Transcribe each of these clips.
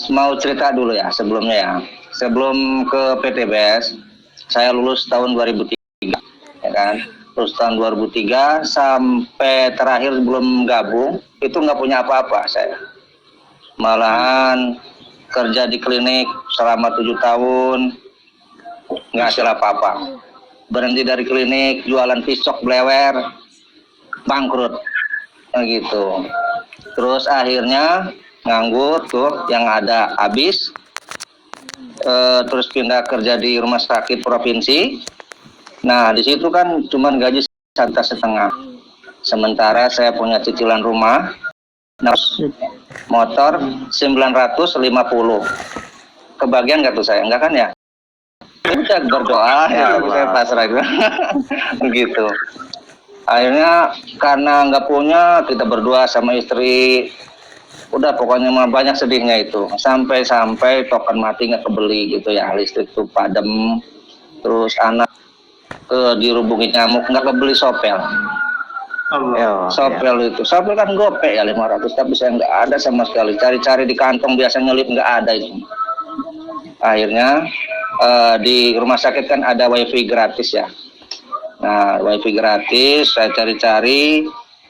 mau cerita dulu ya sebelumnya ya. Sebelum ke PTBS, saya lulus tahun 2003, ya kan. Terus tahun 2003 sampai terakhir belum gabung, itu nggak punya apa-apa saya. Malahan kerja di klinik selama 7 tahun, nggak hasil apa-apa. Berhenti dari klinik, jualan pisok blewer, bangkrut, gitu. Terus akhirnya nganggur tuh, yang ada habis. Terus pindah kerja di rumah sakit provinsi. Nah di situ kan cuman gaji 1,5 juta. Sementara saya punya cicilan rumah, motor 950. Kebagian nggak tuh saya? Enggak kan ya? Udah berdoa ya, saya pasrah gitu. Akhirnya karena nggak punya, kita berdua sama istri, udah pokoknya mah banyak sedihnya itu. Sampai token mati nggak kebeli gitu ya, listrik tuh padam. Terus anak dirubungin nyamuk, nggak kebeli sopel. Sopel itu, sopel kan gopek ya 500, tapi saya nggak ada sama sekali. Cari-cari di kantong biasa nyelip, nggak ada itu. Akhirnya di rumah sakit kan ada wifi gratis ya. Nah wifi gratis saya cari-cari,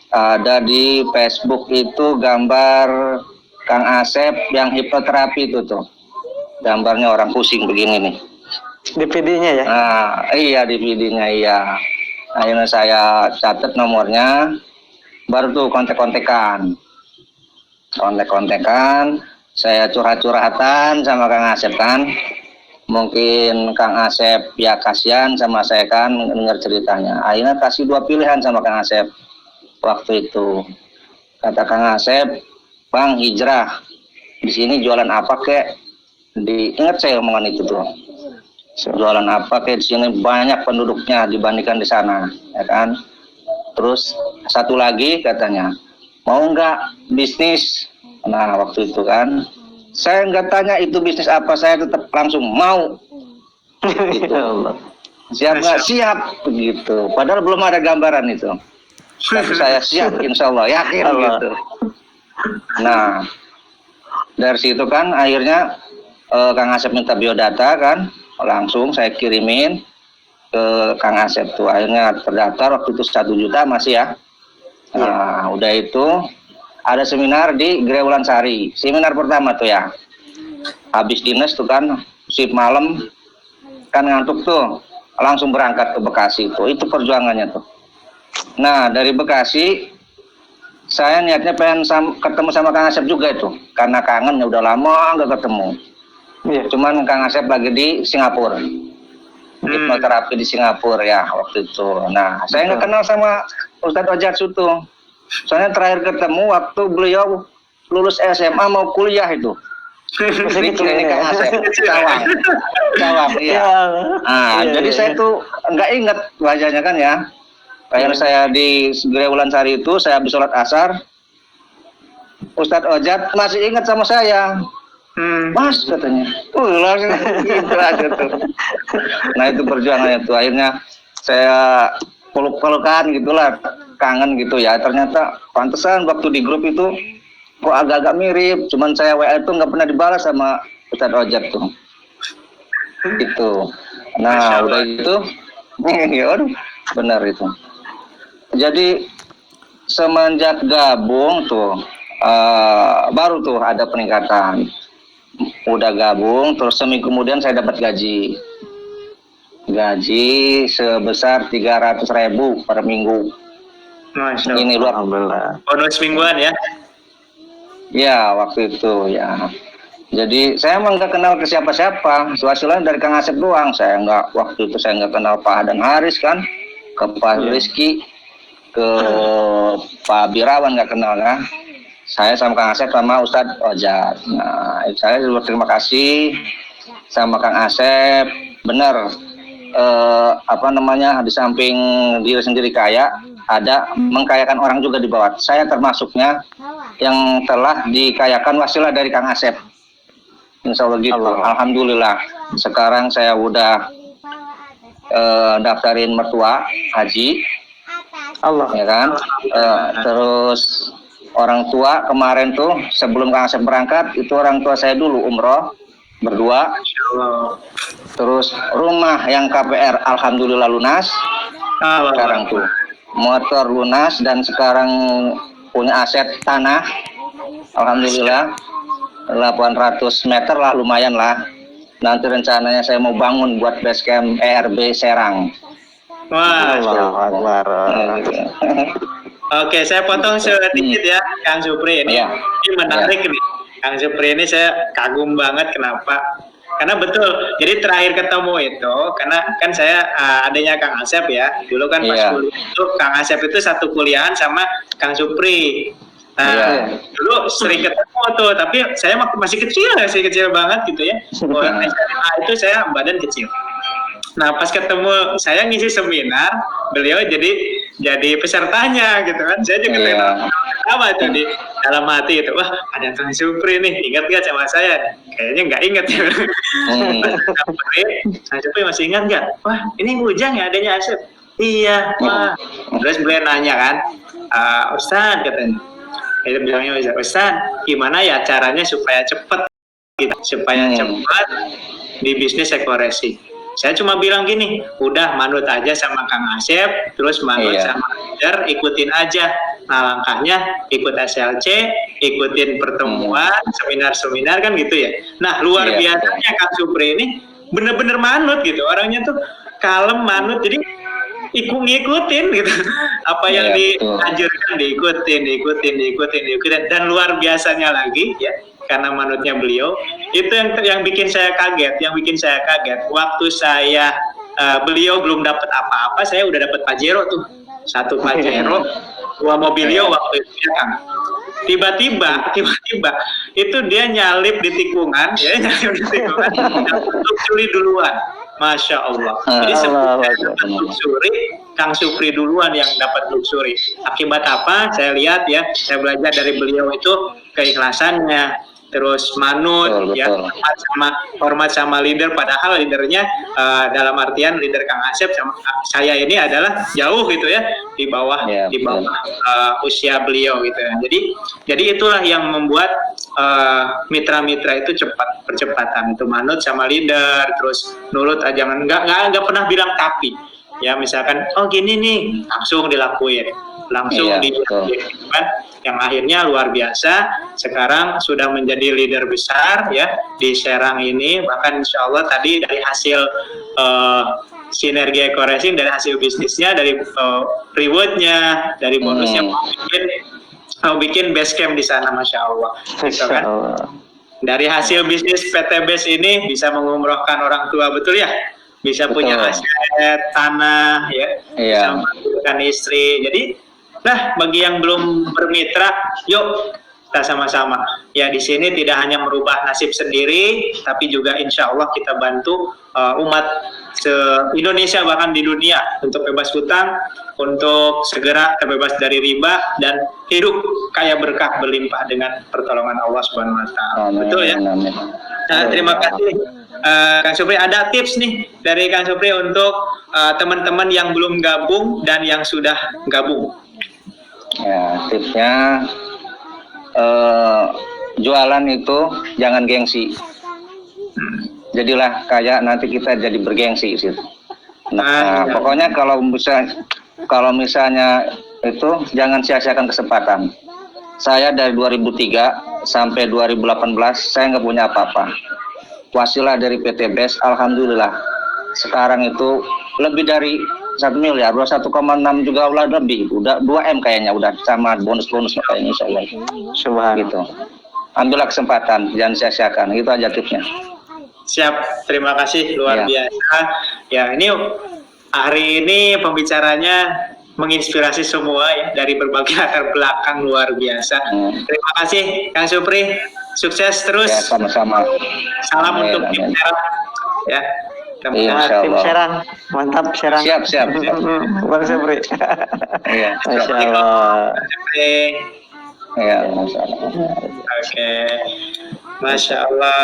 ada di Facebook itu gambar Kang Asep yang hipnoterapi itu tuh. Gambarnya orang pusing begini nih. DVD-nya ya? Nah, iya DVD-nya iya. Akhirnya saya catat nomornya, baru tuh kontek-kontekan, saya curhat-curhatan sama Kang Asep kan. Mungkin Kang Asep ya kasihan sama saya kan dengar ceritanya. Akhirnya kasih 2 pilihan sama Kang Asep waktu itu. Kata Kang Asep, Bang hijrah, di sini jualan apa kek? Ingat saya omongan itu tuh. Jualan apa kek, di sini banyak penduduknya dibandingkan di sana, ya kan? Terus satu lagi katanya, mau nggak bisnis? Nah waktu itu kan, saya nggak tanya itu bisnis apa, saya tetap langsung mau. Gitu. Siap nggak? Siap begitu. Padahal belum ada gambaran itu. Tapi saya siap, insya Allah, yakin gitu. Nah dari situ kan akhirnya Kang Asep minta biodata kan, langsung saya kirimin ke Kang Asep tuh. Akhirnya terdaftar waktu itu 1 juta masih ya. Nah udah itu ada seminar di Grewulan Sari, seminar pertama tuh ya. Habis dinas tuh kan, shift malam kan ngantuk tuh, langsung berangkat ke Bekasi tuh. Itu perjuangannya tuh. Nah dari Bekasi saya niatnya pengen ketemu sama Kang Asep juga itu, karena kangen ya, udah lama nggak ketemu. Cuman Kang Asep lagi di Singapura, hipnoterapi di Singapura ya waktu itu. Nah saya nggak kenal sama Ustadz Ojat Sutu. Soalnya terakhir ketemu waktu beliau lulus SMA mau kuliah itu di klinik Kang Asep, Cawang, iya. Nah jadi saya tuh nggak ingat wajahnya kan ya. Kayak saya di Grewulan Sari itu, saya habis sholat asar, Ustadz Ojat masih ingat sama saya. Mas katanya, langsung gitu aja tuh. Nah itu perjuangannya tuh, akhirnya saya peluk-pelukan gitulah, kangen gitu ya. Ternyata pantesan waktu di grup itu kok agak-agak mirip, cuman saya WA itu nggak pernah dibalas sama Ustadz Ojat tuh. Itu. Nah udah itu, ya aduh, benar itu. Jadi semenjak gabung tuh baru tuh ada peningkatan. Udah gabung, terus seminggu kemudian saya dapat gaji sebesar 300.000 per minggu. Masya Allah. Ini luar bonus mingguan ya? Ya waktu itu ya. Jadi saya emang nggak kenal ke siapa-siapa, suasilan dari Kang Asep doang. Waktu itu saya nggak kenal Pak Adang Haris kan, ke Pak Rizky, ke Pak Birawan nggak kenal kan. Saya sama Kang Asep sama Ustadz Ojat. Nah, saya berterima kasih sama Kang Asep. Benar, di samping diri sendiri kaya, ada mengkayakan orang juga di bawah. Saya termasuknya yang telah dikayakan wasilah dari Kang Asep. Insya Allah gitu. Alhamdulillah. Sekarang saya udah daftarin mertua haji. Ya kan. Terus orang tua kemarin tuh sebelum Kang Asep berangkat itu orang tua saya dulu umroh berdua. Masya Allah. Terus rumah yang KPR alhamdulillah lunas. Sekarang tuh motor lunas dan sekarang punya aset tanah alhamdulillah 800 meter lah, lumayan lah. Nanti rencananya saya mau bangun buat base camp ERB Serang. Wah, Allahu Akbar. oke, saya potong sedikit ya, Kang Supri ini. Iya. Ini menarik nih, Kang Supri ini saya kagum banget. Kenapa? Karena betul. Jadi terakhir ketemu itu, karena kan saya adanya Kang Asep ya. Dulu kan pas Iya. kuliah itu Kang Asep itu satu kuliahan sama Kang Supri. Nah, Iya. dulu sering ketemu tuh, tapi saya masih kecil banget gitu ya. SMA itu saya badan kecil. Nah, pas ketemu saya ngisi seminar, beliau jadi pesertanya gitu kan. Saya juga Iya. apa tuh di dalam hati itu, wah ada Kang Supri nih, ingat nggak sama saya? Kayaknya nggak ingat ya. Kang Supri masih ingat nggak? Wah ini Ujang ya adanya Asep. Iya, wah. Terus beliau nanya kan, Ustadz katanya. Itu bilangnya Ustadz, gimana ya caranya supaya cepat gitu, supaya cepat di bisnis ekoresi. Saya cuma bilang gini, udah manut aja sama Kang Asep, terus manut Iya. sama leader, ikutin aja. Nah langkahnya ikut SLC, ikutin pertemuan, seminar-seminar kan gitu ya. Nah luar Iya. biasanya Kang Supri ini bener-bener manut gitu, orangnya tuh kalem manut, jadi ngikutin gitu. Apa yang Iya, betul. dianjurkan diikutin. Dan luar biasanya lagi ya, karena manutnya beliau, itu yang bikin saya kaget, waktu saya beliau belum dapat apa-apa, saya udah dapat Pajero tuh, satu Pajero, 2 mobilio waktu itu ya Kang. Tiba-tiba itu dia nyalip di tikungan, luxury duluan, Masya Allah. Jadi sebelum saya dapat luxury, Kang Supri duluan yang dapat luxury. Akibat apa? Saya lihat ya, saya belajar dari beliau itu keikhlasannya, terus manut, Betul, ya, betul. hormat sama leader. Padahal leadernya dalam artian leader Kang Asep sama saya ini adalah jauh gitu ya, di bawah Ya, usia beliau gitu ya. Jadi itulah yang membuat mitra-mitra itu percepatan itu manut sama leader, terus nurut aja, nggak pernah bilang tapi. Ya misalkan, oh gini nih, langsung dilakuin, langsung Iya, betul. kan, yang akhirnya luar biasa. Sekarang sudah menjadi leader besar ya di Serang ini. Bahkan insya Allah tadi dari hasil sinergi ekoracing, dari hasil bisnisnya, dari rewardnya, dari bonusnya mau bikin base camp di sana, Masya Allah. Gitu kan? Dari hasil bisnis PT Base ini bisa mengumrohkan orang tua, betul ya? Bisa punya Betul. aset tanah ya, bisa Iya. membantukan istri. Jadi nah bagi yang belum bermitra, yuk kita sama-sama ya di sini tidak hanya merubah nasib sendiri, tapi juga insya Allah kita bantu umat se-Indonesia bahkan di dunia untuk bebas hutang, untuk segera terbebas dari riba dan hidup kaya berkah berlimpah dengan pertolongan Allah Subhanahu Wa Taala. Betul ya? Amin. Nah, terima kasih Kang Supri. Ada tips nih dari Kang Supri untuk teman-teman yang belum gabung dan yang sudah gabung. Ya, tipsnya jualan itu jangan gengsi. Jadilah kayak nanti kita jadi bergengsi gitu. Nah, iya. pokoknya kalau misalnya itu jangan sia-siakan kesempatan. Saya dari 2003 sampai 2018 saya nggak punya apa-apa. Wasilah dari PT Base, alhamdulillah. Sekarang itu lebih dari 1 miliar, 21,6 juga udah lebih, udah 2 M kayaknya, udah sama bonus-bonus kayaknya insya Allah. Subhanallah. Gitu. Ambillah kesempatan, jangan sia-siakan. Itu aja tipsnya. Siap, terima kasih, luar Iya. biasa. Ya, ini hari ini pembicaranya menginspirasi semua ya dari berbagai latar belakang, luar biasa. Terima kasih Kang Supri, sukses terus. Ya, sama-sama. Salam Amin, untuk tim amin. Serang. Ya. Iya, Nah, insya tim Allah. Serang, mantap Serang. Siap. Bang Supri. Iya, Masya siap. Allah. Supri. Iya, Masya Allah. Oke, Masya Allah,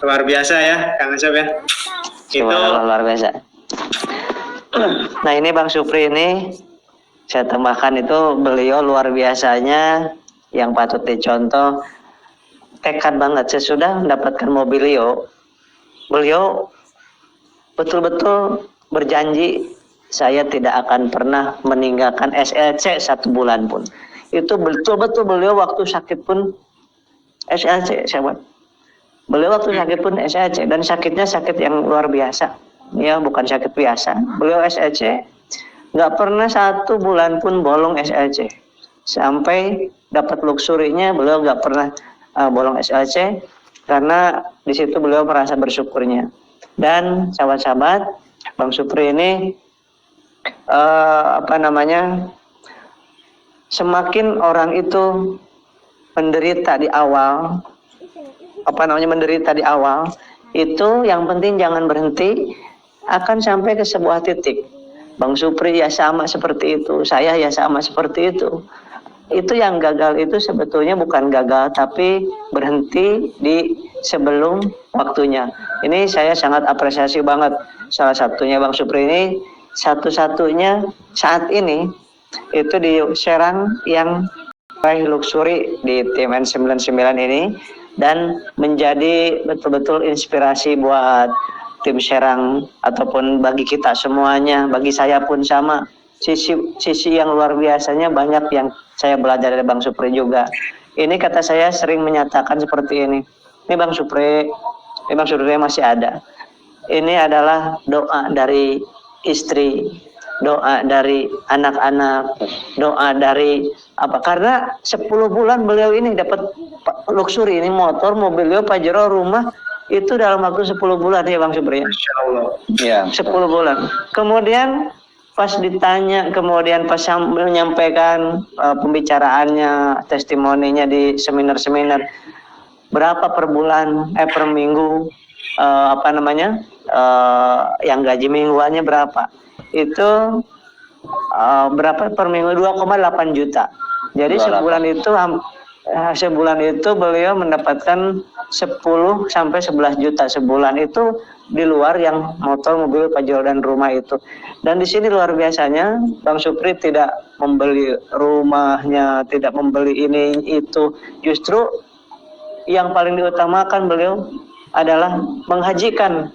luar biasa ya Kang Asep ya. Itu Subhanallah, luar biasa. Nah ini Bang Supri ini saya tambahkan itu beliau luar biasanya yang patut dicontoh, tekad banget. Sesudah mendapatkan mobilio, beliau betul-betul berjanji saya tidak akan pernah meninggalkan SLC 1 bulan pun. Itu betul-betul beliau waktu sakit pun SLC, sahabat. Beliau waktu sakit pun SLC, dan sakitnya sakit yang luar biasa. Ya, bukan sakit biasa. Beliau SLC, nggak pernah 1 bulan pun bolong SLC. Sampai dapat luxurinya beliau nggak pernah bolong SLC, karena di situ beliau merasa bersyukurnya. Dan sahabat-sahabat, Bang Supri ini semakin orang itu menderita di awal, itu yang penting jangan berhenti, akan sampai ke sebuah titik. Bang Supri ya sama seperti itu, saya ya sama seperti itu. Itu yang gagal itu sebetulnya bukan gagal, tapi berhenti di sebelum waktunya. Ini saya sangat apresiasi banget. Salah satunya Bang Supri ini satu-satunya saat ini itu di Serang yang meraih luxury di tim N99 ini, dan menjadi betul-betul inspirasi buat tim Serang ataupun bagi kita semuanya. Bagi saya pun sama, sisi yang luar biasanya banyak yang saya belajar dari Bang Supri juga. Ini kata saya sering menyatakan seperti ini. Ini Bang Supri masih ada. Ini adalah doa dari istri, doa dari anak-anak, doa dari apa? Karena 10 bulan beliau ini dapat luxury, ini motor, mobilnya, Pajero, rumah, itu dalam waktu 10 bulan ya Bang Supri. Masya Allah. Ya. 10 bulan. Kemudian pas ditanya, kemudian pas menyampaikan pembicaraannya, testimoninya di seminar-seminar, berapa per bulan, per minggu, yang gaji mingguannya berapa? Itu berapa per minggu? 2,8 juta. Jadi 28. sebulan itu beliau mendapatkan 10 sampai 11 juta sebulan, itu di luar yang motor, mobil, Pajero dan rumah itu. Dan di sini luar biasanya Bang Supri tidak membeli rumahnya, tidak membeli ini itu. Justru yang paling diutamakan beliau adalah menghajikan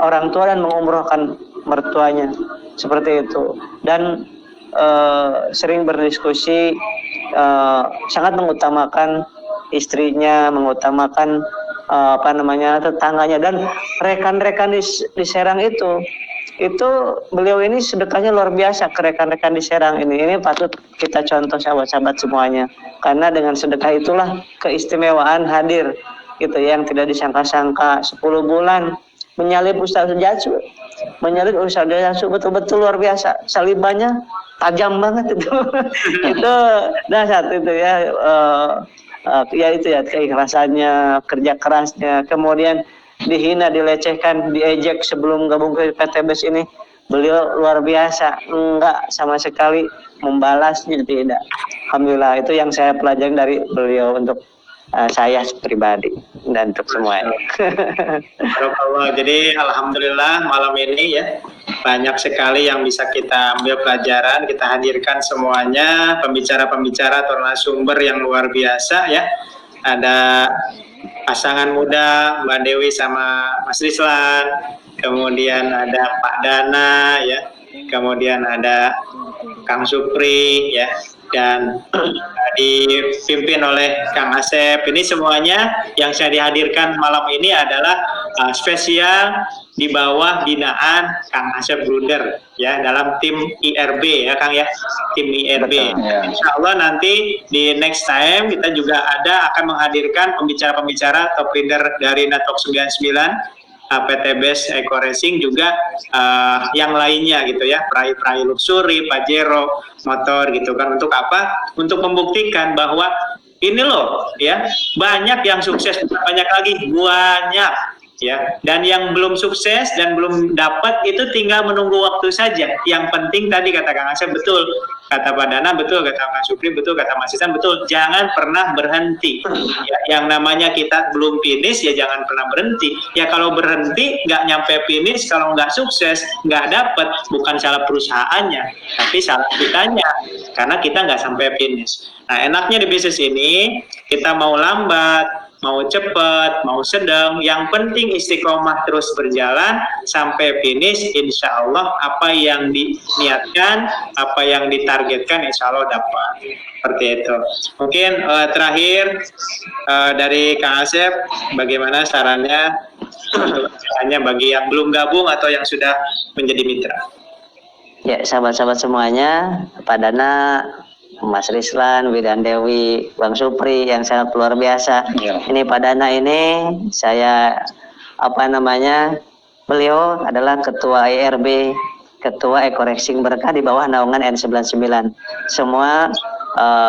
orang tua dan mengumrohkan mertuanya, seperti itu. Dan sering berdiskusi, sangat mengutamakan istrinya, mengutamakan tetangganya dan rekan-rekan di Serang itu beliau ini sedekahnya luar biasa ke rekan-rekan di Serang ini. Ini patut kita contoh sahabat-sahabat semuanya, karena dengan sedekah itulah keistimewaan hadir gitu, yang tidak disangka-sangka. 10 bulan menyalib Ustaz Jatsu, betul-betul luar biasa. Salibannya tajam banget itu. Itu dahsyat itu ya. Keikhlasannya, kerja kerasnya, kemudian dihina, dilecehkan, diejek sebelum gabung ke PTBS ini, beliau luar biasa, enggak sama sekali membalasnya, tidak. Alhamdulillah, itu yang saya pelajari dari beliau untuk saya pribadi dan untuk semuanya. Jadi alhamdulillah malam ini ya banyak sekali yang bisa kita ambil pelajaran, kita hadirkan semuanya pembicara-pembicara atau narasumber yang luar biasa ya. Ada pasangan muda Mbak Dewi sama Mas Rizlan, kemudian ada Pak Dana ya, kemudian ada Kang Supri ya, dan dipimpin oleh Kang Asep. Ini semuanya yang saya dihadirkan malam ini adalah spesial di bawah binaan Kang Asep Bruder ya, dalam tim IRB ya Kang ya, tim IRB. Betul, ya. Insya Allah nanti di next time kita juga akan menghadirkan pembicara-pembicara top leader dari Network 99, PTBS Eco Racing juga, yang lainnya gitu ya, peraih-peraih luxury, Pajero, motor gitu kan. Untuk apa? Untuk membuktikan bahwa ini loh ya, banyak yang sukses, banyak lagi, banyak ya. Dan yang belum sukses dan belum dapat itu tinggal menunggu waktu saja. Yang penting tadi kata Kang Asep betul, kata Pak Dana betul, kata Kang Supri betul, kata Mas Isan betul. Jangan pernah berhenti. Ya, yang namanya kita belum finish ya jangan pernah berhenti. Ya kalau berhenti nggak nyampe finish, kalau nggak sukses nggak dapat, bukan salah perusahaannya, tapi salah kitanya karena kita nggak sampai finish. Nah enaknya di bisnis ini kita mau lambat, mau cepat, mau sedang, yang penting istiqomah terus berjalan sampai finish. Insya Allah apa yang diniatkan, apa yang ditargetkan, insya Allah dapat. Seperti itu. Mungkin terakhir dari Kang Asep, bagaimana sarannya hanya bagi yang belum gabung atau yang sudah menjadi mitra? Ya, sahabat-sahabat semuanya, Pak Dana, Mas Rislan, Widan Dewi, Bang Supri yang sangat luar biasa. Ya. Ini Pak Dana ini saya beliau adalah ketua IRB, ketua Ekoreksing Berkah di bawah naungan N99. Semua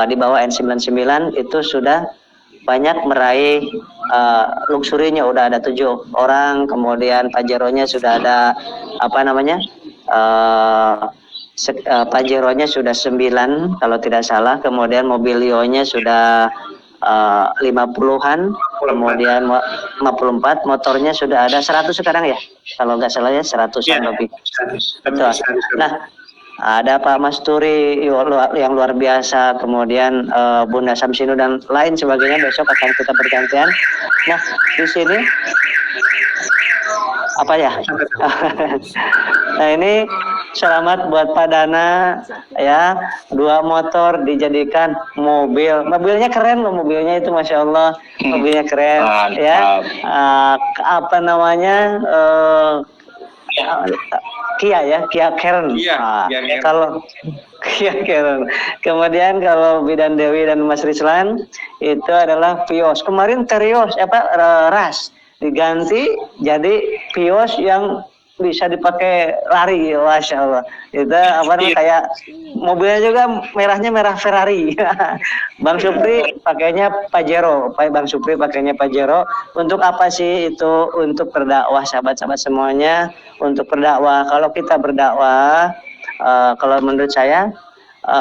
di bawah N99 itu sudah banyak meraih luxurinya, udah ada 7 orang, kemudian Pajeronya sudah ada Pajeronya sudah 9 kalau tidak salah, kemudian Mobilionya sudah 50-an, kemudian 54, motornya sudah ada 100 sekarang ya, kalau nggak salah ya 100-an lebih. Betul. Nah, ada Pak Mas Turi yang luar biasa, kemudian Bunda Samsinu dan lain sebagainya, besok akan kita bergantian. Nah, di sini apa ya? Nah, ini selamat buat Pak Dana ya, 2 motor dijadikan mobil. Mobilnya keren loh, mobilnya itu Masya Allah, mobilnya keren. Mantap. Ya. Kia ya, Kia Karen. Iya, Kia Karen. Kalau Kia Karen. Kemudian kalau Bidan Dewi dan Mas Rislan itu adalah Vios. Kemarin Terios Ras diganti jadi Vios yang bisa dipakai lari, Masya Allah. Itu kayak mobilnya juga merahnya merah Ferrari. Bang Supri pakainya Pajero, Bang Supri pakainya Pajero. Untuk apa sih itu? Untuk berdakwah, sahabat-sahabat semuanya. Untuk berdakwah. Kalau kita berdakwah, kalau menurut saya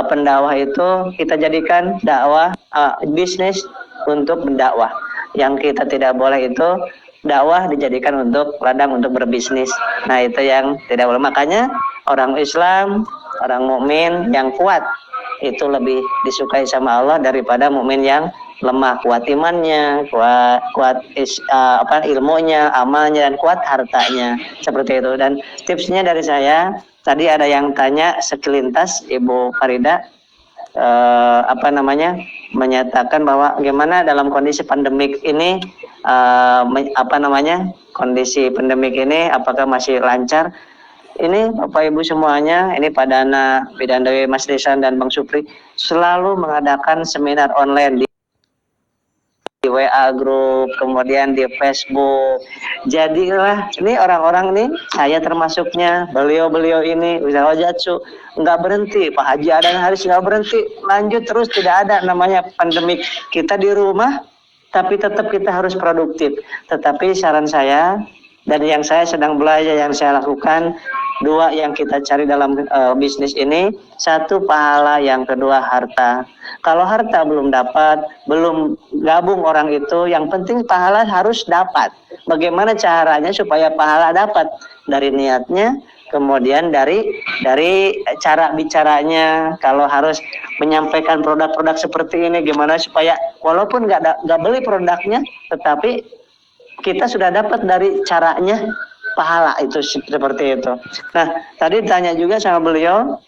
pendakwah itu kita jadikan dakwah bisnis untuk berdakwah. Yang kita tidak boleh itu dakwah dijadikan untuk ladang untuk berbisnis. Nah, itu yang tidak boleh. Makanya orang Islam, orang mukmin yang kuat itu lebih disukai sama Allah daripada mukmin yang lemah, kuat imannya, kuat ilmunya, amalnya, dan kuat hartanya. Seperti itu. Dan tipsnya dari saya, tadi ada yang tanya sekelintas Ibu Farida menyatakan bahwa gimana dalam kondisi pandemik ini kondisi pandemik ini apakah masih lancar. Ini Bapak Ibu semuanya, ini Pak Dana, Bidan Dewi, Mas Risan, dan Bang Supri selalu mengadakan seminar online di WA group, kemudian di Facebook. Jadilah ini orang-orang nih, saya termasuknya, beliau ini Ustaz Wajatsu nggak berhenti, Pak Haji Adan Haris nggak berhenti, lanjut terus, tidak ada namanya pandemik. Kita di rumah tapi tetap kita harus produktif. Tetapi saran saya dan yang saya sedang belajar, yang saya lakukan, 2 yang kita cari dalam bisnis ini, 1 pahala, yang kedua harta. Kalau harta belum dapat, belum gabung orang itu, yang penting pahala harus dapat. Bagaimana caranya supaya pahala dapat? Dari niatnya, kemudian dari cara bicaranya. Kalau harus menyampaikan produk-produk seperti ini, gimana supaya walaupun nggak beli produknya, tetapi kita sudah dapat dari caranya pahala itu, seperti itu. Nah, tadi ditanya juga sama beliau.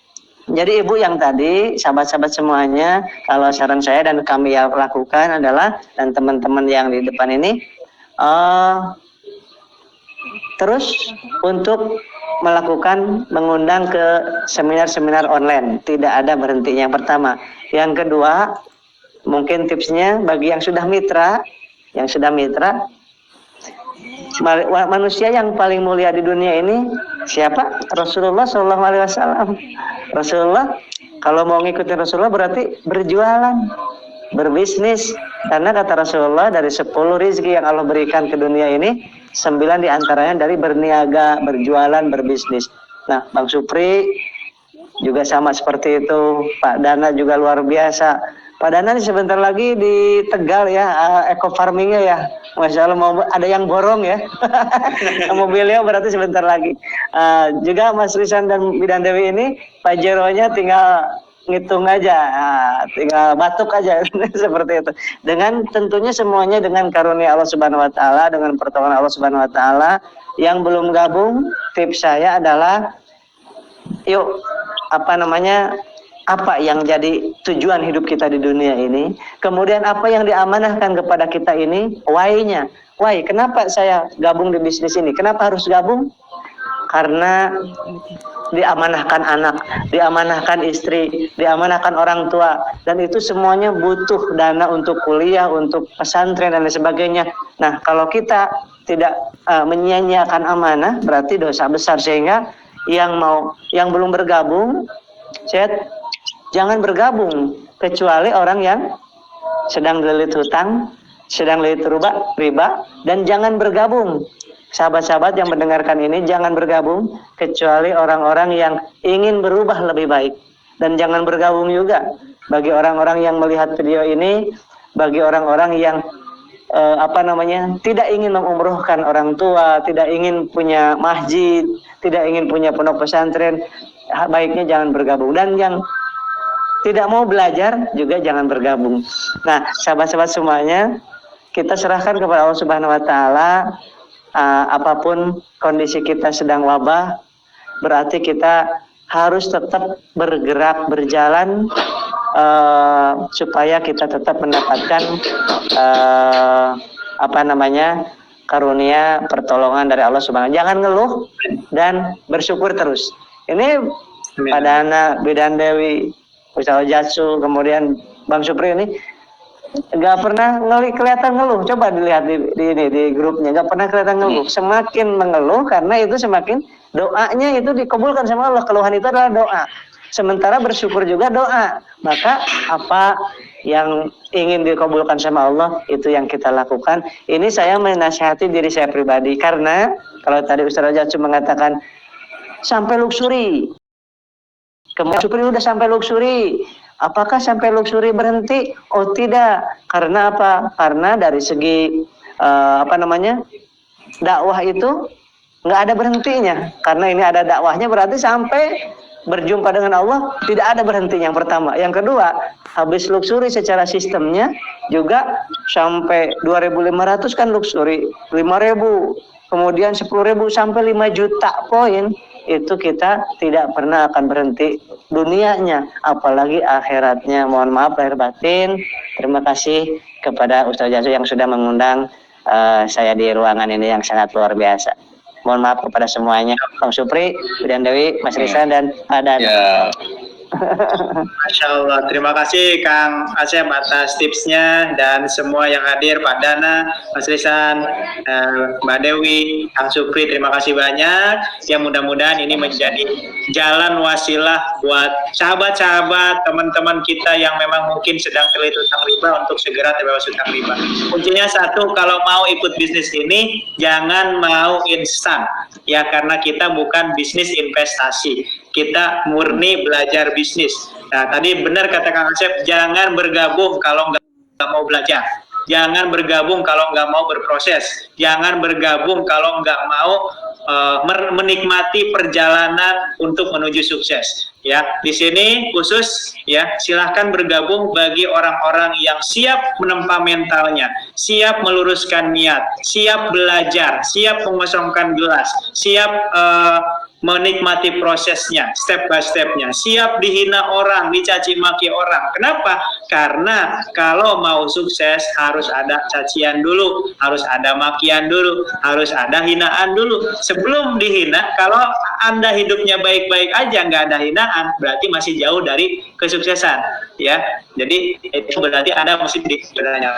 Jadi Ibu yang tadi, sahabat-sahabat semuanya, kalau saran saya dan kami yang lakukan adalah, dan teman-teman yang di depan ini, terus untuk mengundang ke seminar-seminar online, tidak ada berhentinya. Yang pertama. Yang kedua, mungkin tipsnya bagi yang sudah mitra, manusia yang paling mulia di dunia ini siapa? Rasulullah SAW. Rasulullah, kalau mau ngikutin Rasulullah berarti berjualan, berbisnis. Karena kata Rasulullah, dari 10 rizki yang Allah berikan ke dunia ini, 9 diantaranya dari berniaga, berjualan, berbisnis. Nah, Bang Supri juga sama seperti itu. Pak Dana juga luar biasa. Pak Dana sebentar lagi di Tegal ya, eco farmingnya ya. Masya Allah, mau ada yang borong ya. Mobilnya berarti sebentar lagi. Juga Mas Risan dan Bidan Dewi ini, Pak Jeronya tinggal ngitung aja, tinggal batuk aja seperti itu. Dengan tentunya semuanya dengan karunia Allah Subhanahu Wa Taala, dengan pertolongan Allah Subhanahu Wa Taala. Yang belum gabung, tips saya adalah, yuk apa yang jadi tujuan hidup kita di dunia ini, kemudian apa yang diamanahkan kepada kita ini, why-nya. Why? Kenapa saya gabung di bisnis ini? Kenapa harus gabung? Karena diamanahkan anak, diamanahkan istri, diamanahkan orang tua, dan itu semuanya butuh dana untuk kuliah, untuk pesantren dan lain sebagainya. Nah, kalau kita tidak menyia-nyiakan amanah, berarti dosa besar. Sehingga yang belum bergabung, jangan bergabung kecuali orang yang sedang dililit hutang, sedang dililit riba, dan jangan bergabung. Sahabat-sahabat yang mendengarkan ini, jangan bergabung kecuali orang-orang yang ingin berubah lebih baik. Dan jangan bergabung juga bagi orang-orang yang melihat video ini, bagi orang-orang yang tidak ingin mengumrohkan orang tua, tidak ingin punya masjid, tidak ingin punya pondok pesantren, baiknya jangan bergabung. Dan yang tidak mau belajar juga jangan bergabung. Nah, sahabat-sahabat semuanya, kita serahkan kepada Allah Subhanahu Wa Taala. Apapun kondisi kita sedang wabah, berarti kita harus tetap bergerak, berjalan, supaya kita tetap mendapatkan karunia pertolongan dari Allah Subhanahu. Jangan ngeluh dan bersyukur terus. Ini Pak Dana, Bidan Dewi, Ustaz Jatsu, kemudian Bang Supri ini nggak pernah kelihatan ngeluh. Coba dilihat di grupnya, nggak pernah kelihatan ngeluh. Semakin mengeluh karena itu semakin doanya itu dikabulkan sama Allah. Keluhan itu adalah doa. Sementara bersyukur juga doa. Maka apa yang ingin dikabulkan sama Allah, itu yang kita lakukan. Ini saya menasihati diri saya pribadi. Karena kalau tadi Ustaz Jatsu mengatakan sampai luxury, kemudian Supri udah sampai luxury, apakah sampai luxury berhenti? Oh tidak. Karena apa? Karena dari segi dakwah itu nggak ada berhentinya. Karena ini ada dakwahnya, berarti sampai berjumpa dengan Allah tidak ada berhenti. Yang pertama. Yang kedua, habis luxury secara sistemnya juga sampai 2.500 kan luxury, 5.000, kemudian 10.000 sampai 5 juta poin. Itu kita tidak pernah akan berhenti dunianya, apalagi akhiratnya. Mohon maaf lahir batin. Terima kasih kepada Ustaz Jatsu yang sudah mengundang saya di ruangan ini yang sangat luar biasa. Mohon maaf kepada semuanya. Bang Supri, Bidan Dewi, Mas Risan, dan Adan. Ya. Masya Allah, terima kasih Kang Asep atas tipsnya dan semua yang hadir, Pak Dana, Mas Risan, Mbak Dewi, Kang Supri, terima kasih banyak. Ya mudah-mudahan ini menjadi jalan wasilah buat sahabat-sahabat, teman-teman kita yang memang mungkin sedang terlilit utang riba untuk segera terbebas utang riba. Kuncinya satu, kalau mau ikut bisnis ini jangan mau instan, ya karena kita bukan bisnis investasi. Kita murni belajar bisnis. Nah, tadi benar kata Kang Asep, jangan bergabung kalau nggak mau belajar. Jangan bergabung kalau nggak mau berproses. Jangan bergabung kalau nggak mau menikmati perjalanan untuk menuju sukses. Ya, di sini khusus ya, silahkan bergabung bagi orang-orang yang siap menempa mentalnya, siap meluruskan niat, siap belajar, siap mengosongkan gelas, siap menikmati prosesnya, step by stepnya, siap dihina orang, dicaci maki orang. Kenapa? Karena kalau mau sukses harus ada cacian dulu, harus ada makian dulu, harus ada hinaan dulu. Sebelum dihina, kalau Anda hidupnya baik-baik aja, nggak ada hinaan, berarti masih jauh dari kesuksesan. Ya, jadi itu berarti Anda mesti sebenarnya.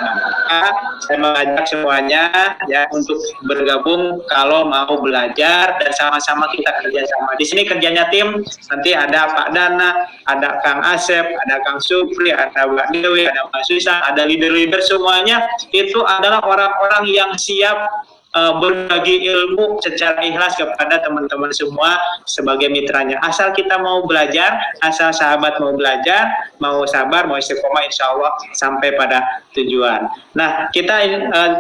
Saya mengajak semuanya ya untuk bergabung kalau mau belajar dan sama-sama kita kerjasama. Di sini kerjanya tim, nanti ada Pak Dana, ada Kang Asep, ada Kang Supri, ada Mbak Dewi, ada Pak Susan, ada leader-leader, semuanya itu adalah orang-orang yang siap berbagi ilmu secara ikhlas kepada teman-teman semua sebagai mitranya. Asal kita mau belajar, asal sahabat mau belajar, mau sabar, mau istiqomah, insya Allah sampai pada tujuan. Nah, kita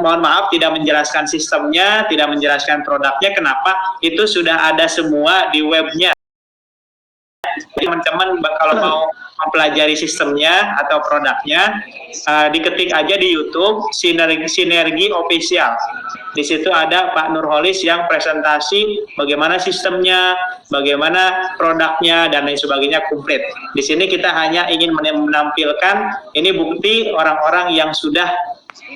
mohon maaf tidak menjelaskan sistemnya, tidak menjelaskan produknya. Kenapa? Itu sudah ada semua di webnya. Teman-teman kalau mau mempelajari sistemnya atau produknya, diketik aja di YouTube Sinergi Official. Di situ ada Pak Nurholis yang presentasi bagaimana sistemnya, bagaimana produknya, dan lain sebagainya komplit. Di sini kita hanya ingin menampilkan ini bukti orang-orang yang sudah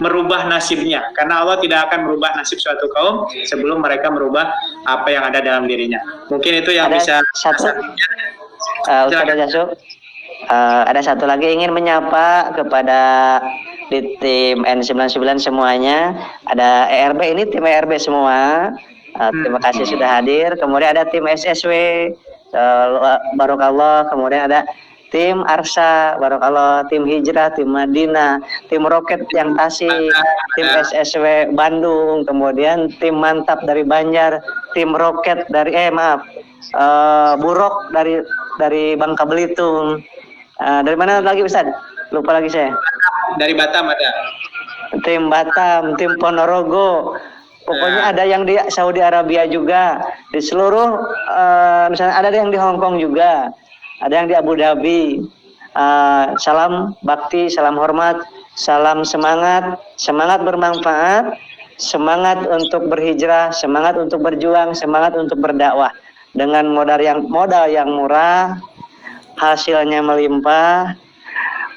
merubah nasibnya, karena Allah tidak akan merubah nasib suatu kaum sebelum mereka merubah apa yang ada dalam dirinya. Mungkin itu yang Ada bisa satu, Ustaz Jasu, ada satu lagi ingin menyapa kepada di tim N99 semuanya. Ada ERB, ini tim ERB semua. Terima kasih sudah hadir. Kemudian ada tim SSW, Barokallah. Kemudian ada tim Arsa, Barokallah, tim Hijrah, tim Madinah, tim Roket yang Tasik, tim SSW Bandung, kemudian tim Mantap dari Banjar, tim Roket dari Burok dari Bangka Belitung. Dari mana lagi Ustaz? Lupa lagi saya. Dari Batam ada. Tim Batam, tim Ponorogo. Pokoknya ada yang di Saudi Arabia juga. Di seluruh misalnya ada yang di Hong Kong juga. Ada yang di Abu Dhabi. Salam bakti, salam hormat, salam semangat, semangat bermanfaat, semangat untuk berhijrah, semangat untuk berjuang, semangat untuk berdakwah. Dengan modal yang murah, hasilnya melimpah,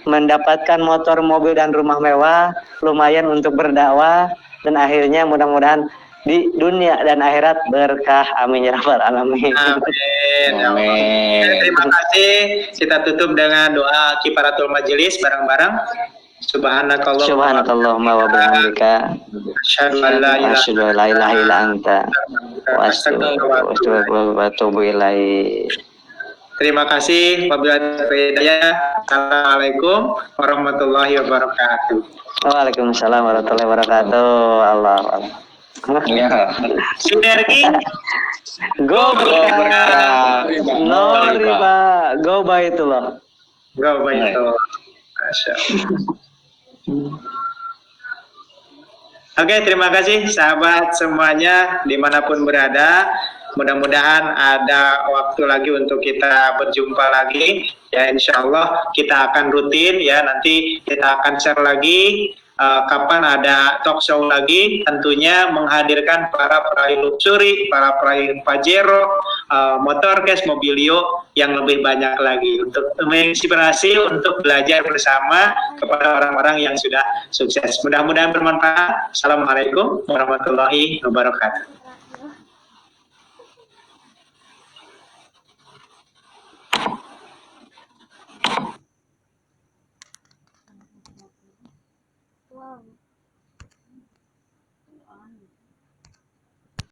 mendapatkan motor, mobil, dan rumah mewah, lumayan untuk berdakwah, dan akhirnya mudah-mudahan di dunia dan akhirat berkah. Amin ya rabbal alamin. Amin. Amin. Terima kasih. Kita tutup dengan doa kifaratul majelis bareng-bareng. Subhanakallahumma wa bihamdika Asyhadu an la ilaha illa anta wa astaghfiruka wa atubu ilaik. Terima kasih. Wabillahi hidayah. Assalamualaikum warahmatullahi wabarakatuh. Waalaikumsalam warahmatullahi wabarakatuh. Allah. Ya. Sinergi Go berkah, no riba, go baitullah. Go baitullah. Masya Allah. Oke, terima kasih sahabat semuanya dimanapun berada. Mudah-mudahan ada waktu lagi untuk kita berjumpa lagi. Ya, insya Allah kita akan rutin ya. Nanti kita akan share lagi kapan ada talk show lagi. Tentunya menghadirkan para peraih luxury, para peraih Pajero, Motorcast, Mobilio yang lebih banyak lagi untuk menginspirasi untuk belajar bersama kepada orang-orang yang sudah sukses. Mudah-mudahan bermanfaat. Assalamualaikum warahmatullahi wabarakatuh.